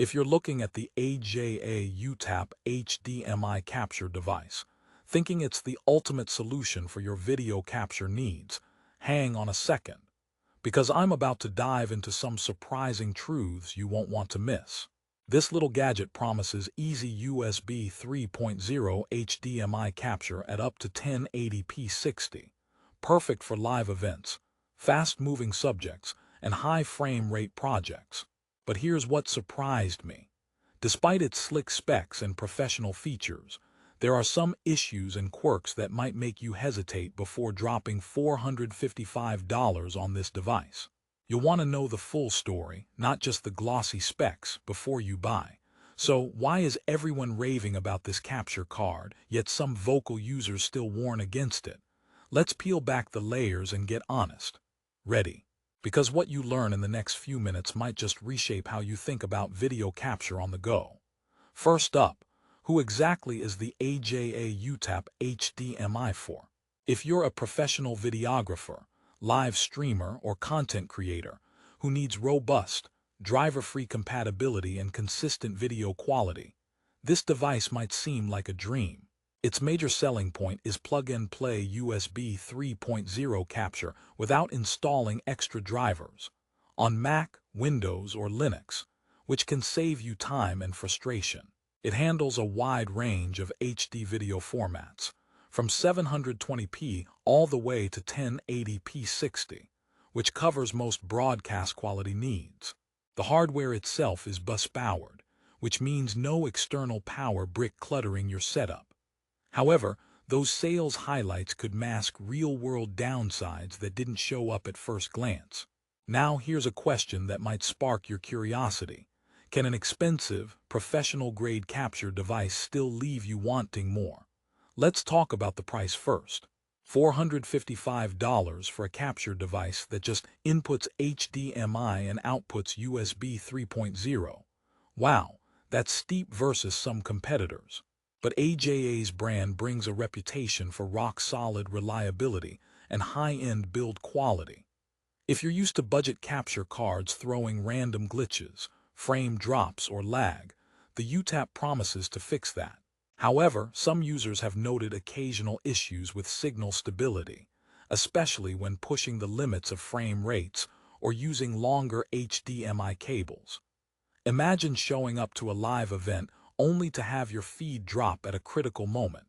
If you're looking at the AJA U-TAP HDMI capture device, thinking it's the ultimate solution for your video capture needs, hang on a second, because I'm about to dive into some surprising truths you won't want to miss. This little gadget promises easy USB 3.0 HDMI capture at up to 1080p 60, perfect for live events, fast-moving subjects, and high frame rate projects. But here's what surprised me. Despite its slick specs and professional features, there are some issues and quirks that might make you hesitate before dropping $455 on this device. You'll want to know the full story, not just the glossy specs, before you buy. So, why is everyone raving about this capture card, yet some vocal users still warn against it? Let's peel back the layers and get honest. Ready? Because what you learn in the next few minutes might just reshape how you think about video capture on the go. First up, who exactly is the AJA U-TAP HDMI for? If you're a professional videographer, live streamer, or content creator who needs robust, driver-free compatibility and consistent video quality, this device might seem like a dream. Its major selling point is plug-and-play USB 3.0 capture without installing extra drivers on Mac, Windows, or Linux, which can save you time and frustration. It handles a wide range of HD video formats, from 720p all the way to 1080p 60, which covers most broadcast quality needs. The hardware itself is bus-powered, which means no external power brick cluttering your setup. However, those sales highlights could mask real-world downsides that didn't show up at first glance. Now here's a question that might spark your curiosity. Can an expensive, professional-grade capture device still leave you wanting more? Let's talk about the price first. $455 for a capture device that just inputs HDMI and outputs USB 3.0. Wow, that's steep versus some competitors. But AJA's brand brings a reputation for rock-solid reliability and high-end build quality. If you're used to budget capture cards throwing random glitches, frame drops, or lag, the U-TAP promises to fix that. However, some users have noted occasional issues with signal stability, especially when pushing the limits of frame rates or using longer HDMI cables. Imagine showing up to a live event only to have your feed drop at a critical moment.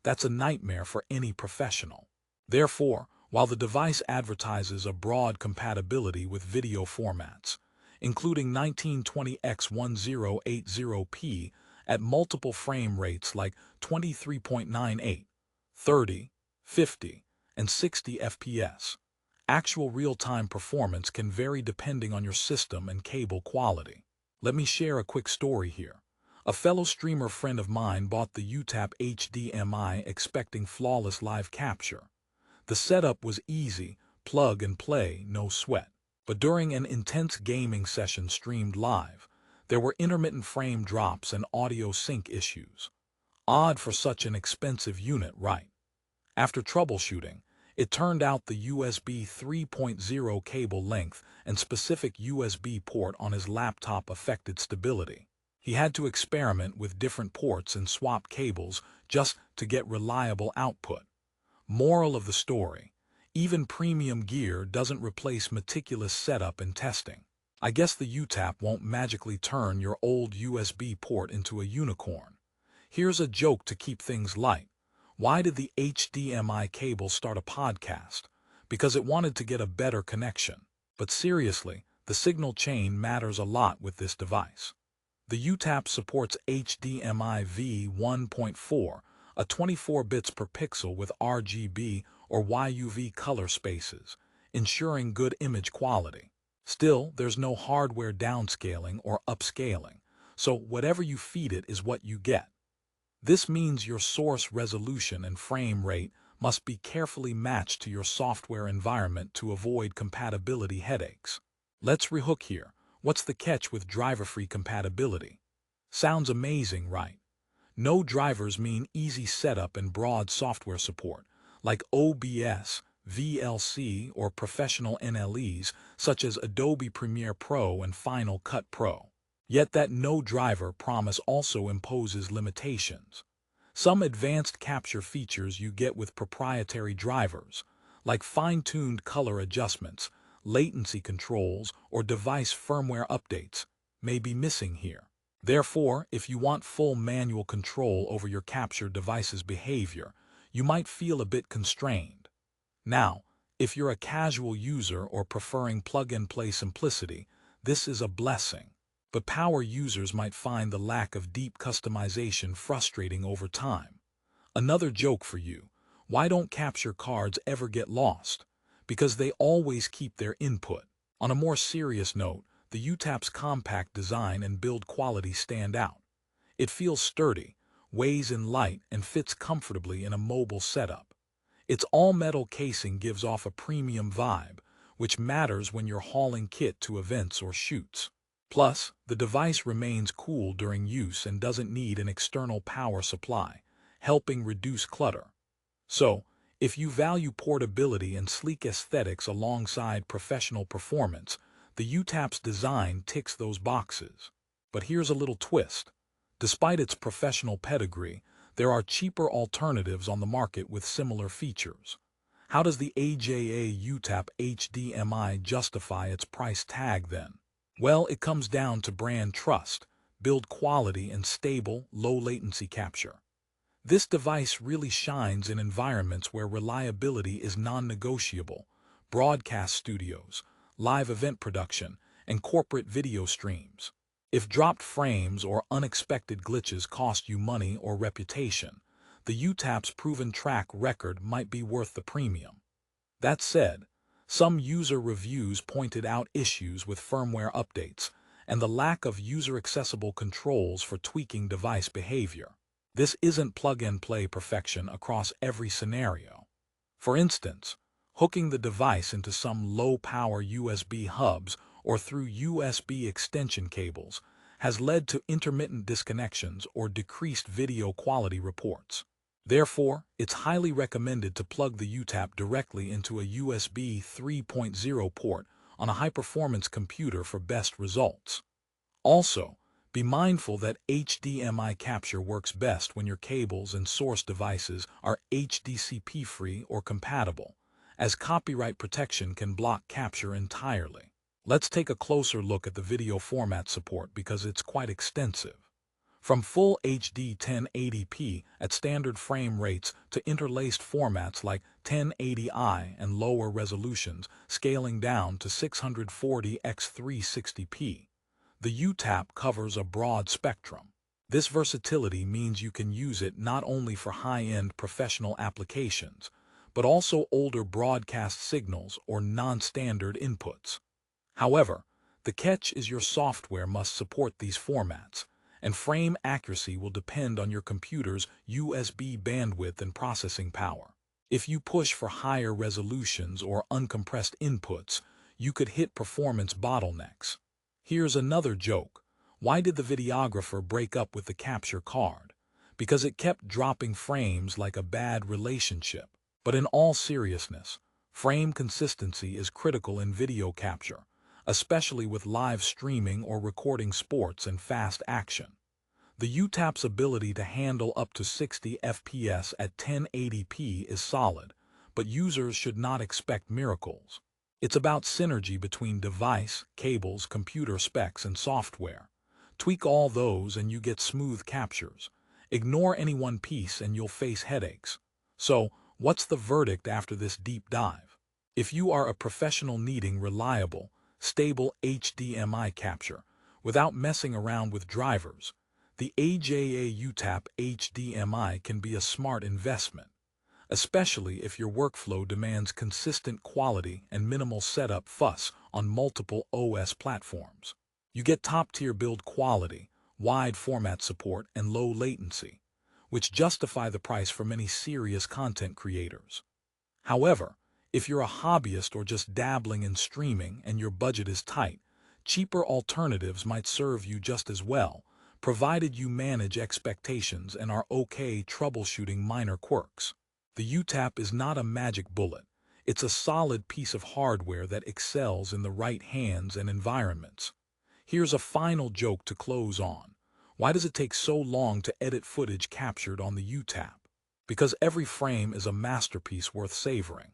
That's a nightmare for any professional. Therefore, while the device advertises a broad compatibility with video formats, including 1920x1080p at multiple frame rates like 23.98, 30, 50, and 60 FPS, actual real-time performance can vary depending on your system and cable quality. Let me share a quick story here. A fellow streamer friend of mine bought the U-TAP HDMI expecting flawless live capture. The setup was easy, plug and play, no sweat. But during an intense gaming session streamed live, there were intermittent frame drops and audio sync issues. Odd for such an expensive unit, right? After troubleshooting, it turned out the USB 3.0 cable length and specific USB port on his laptop affected stability. He had to experiment with different ports and swap cables just to get reliable output. Moral of the story: even premium gear doesn't replace meticulous setup and testing. I guess the U-TAP won't magically turn your old USB port into a unicorn. Here's a joke to keep things light. Why did the HDMI cable start a podcast? Because it wanted to get a better connection. But seriously, the signal chain matters a lot with this device. The U-TAP supports HDMI v1.4, a 24 bits per pixel with RGB or YUV color spaces, ensuring good image quality. Still, there's no hardware downscaling or upscaling, so whatever you feed it is what you get. This means your source resolution and frame rate must be carefully matched to your software environment to avoid compatibility headaches. Let's rehook here. What's the catch with driver-free compatibility? Sounds amazing, right? No drivers mean easy setup and broad software support, like OBS, VLC, or professional NLEs such as Adobe Premiere Pro and Final Cut Pro. Yet that no driver promise also imposes limitations. Some advanced capture features you get with proprietary drivers, like fine-tuned color adjustments, latency controls, or device firmware updates, may be missing here. Therefore, if you want full manual control over your capture device's behavior, you might feel a bit constrained. Now, if you're a casual user or preferring plug-and-play simplicity, this is a blessing. But power users might find the lack of deep customization frustrating over time. Another joke for you: why don't capture cards ever get lost? Because they always keep their input. On a more serious note, the U-TAP's compact design and build quality stand out. It feels sturdy, weighs in light, and fits comfortably in a mobile setup. Its all-metal casing gives off a premium vibe, which matters when you're hauling kit to events or shoots. Plus, the device remains cool during use and doesn't need an external power supply, helping reduce clutter. So, if you value portability and sleek aesthetics alongside professional performance, the U-TAP's design ticks those boxes. But here's a little twist. Despite its professional pedigree, there are cheaper alternatives on the market with similar features. How does the AJA U-TAP HDMI justify its price tag then? Well, it comes down to brand trust, build quality, and stable, low-latency capture. This device really shines in environments where reliability is non-negotiable: broadcast studios, live event production, and corporate video streams. If dropped frames or unexpected glitches cost you money or reputation, the U-TAP's proven track record might be worth the premium. That said, some user reviews pointed out issues with firmware updates and the lack of user-accessible controls for tweaking device behavior. This isn't plug-and-play perfection across every scenario. For instance, hooking the device into some low-power USB hubs or through USB extension cables has led to intermittent disconnections or decreased video quality reports. Therefore, it's highly recommended to plug the U-TAP directly into a USB 3.0 port on a high-performance computer for best results. Also, be mindful that HDMI capture works best when your cables and source devices are HDCP-free or compatible, as copyright protection can block capture entirely. Let's take a closer look at the video format support because it's quite extensive. From full HD 1080p at standard frame rates to interlaced formats like 1080i and lower resolutions scaling down to 640 x 360p, the U-TAP covers a broad spectrum. This versatility means you can use it not only for high-end professional applications, but also older broadcast signals or non-standard inputs. However, the catch is your software must support these formats, and frame accuracy will depend on your computer's USB bandwidth and processing power. If you push for higher resolutions or uncompressed inputs, you could hit performance bottlenecks. Here's another joke: why did the videographer break up with the capture card? Because it kept dropping frames like a bad relationship. But in all seriousness, frame consistency is critical in video capture, especially with live streaming or recording sports and fast action. The U-TAP's ability to handle up to 60 FPS at 1080p is solid, but users should not expect miracles. It's about synergy between device, cables, computer specs, and software. Tweak all those and you get smooth captures. Ignore any one piece and you'll face headaches. So, what's the verdict after this deep dive? If you are a professional needing reliable, stable HDMI capture without messing around with drivers, the AJA U-TAP HDMI can be a smart investment, especially if your workflow demands consistent quality and minimal setup fuss on multiple OS platforms. You get top-tier build quality, wide format support, and low latency, which justify the price for many serious content creators. However, if you're a hobbyist or just dabbling in streaming and your budget is tight, cheaper alternatives might serve you just as well, provided you manage expectations and are okay troubleshooting minor quirks. The U-TAP is not a magic bullet. It's a solid piece of hardware that excels in the right hands and environments. Here's a final joke to close on. Why does it take so long to edit footage captured on the U-TAP? Because every frame is a masterpiece worth savoring.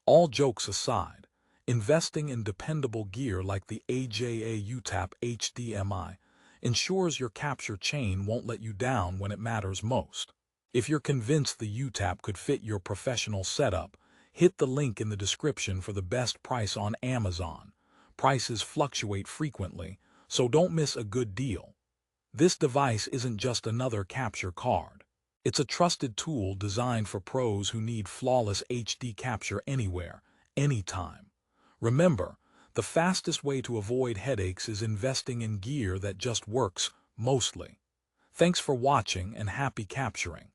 All jokes aside, investing in dependable gear like the AJA U-TAP HDMI ensures your capture chain won't let you down when it matters most. If you're convinced the U-TAP could fit your professional setup, hit the link in the description for the best price on Amazon. Prices fluctuate frequently, so don't miss a good deal. This device isn't just another capture card. It's a trusted tool designed for pros who need flawless HD capture anywhere, anytime. Remember, the fastest way to avoid headaches is investing in gear that just works, mostly. Thanks for watching and happy capturing.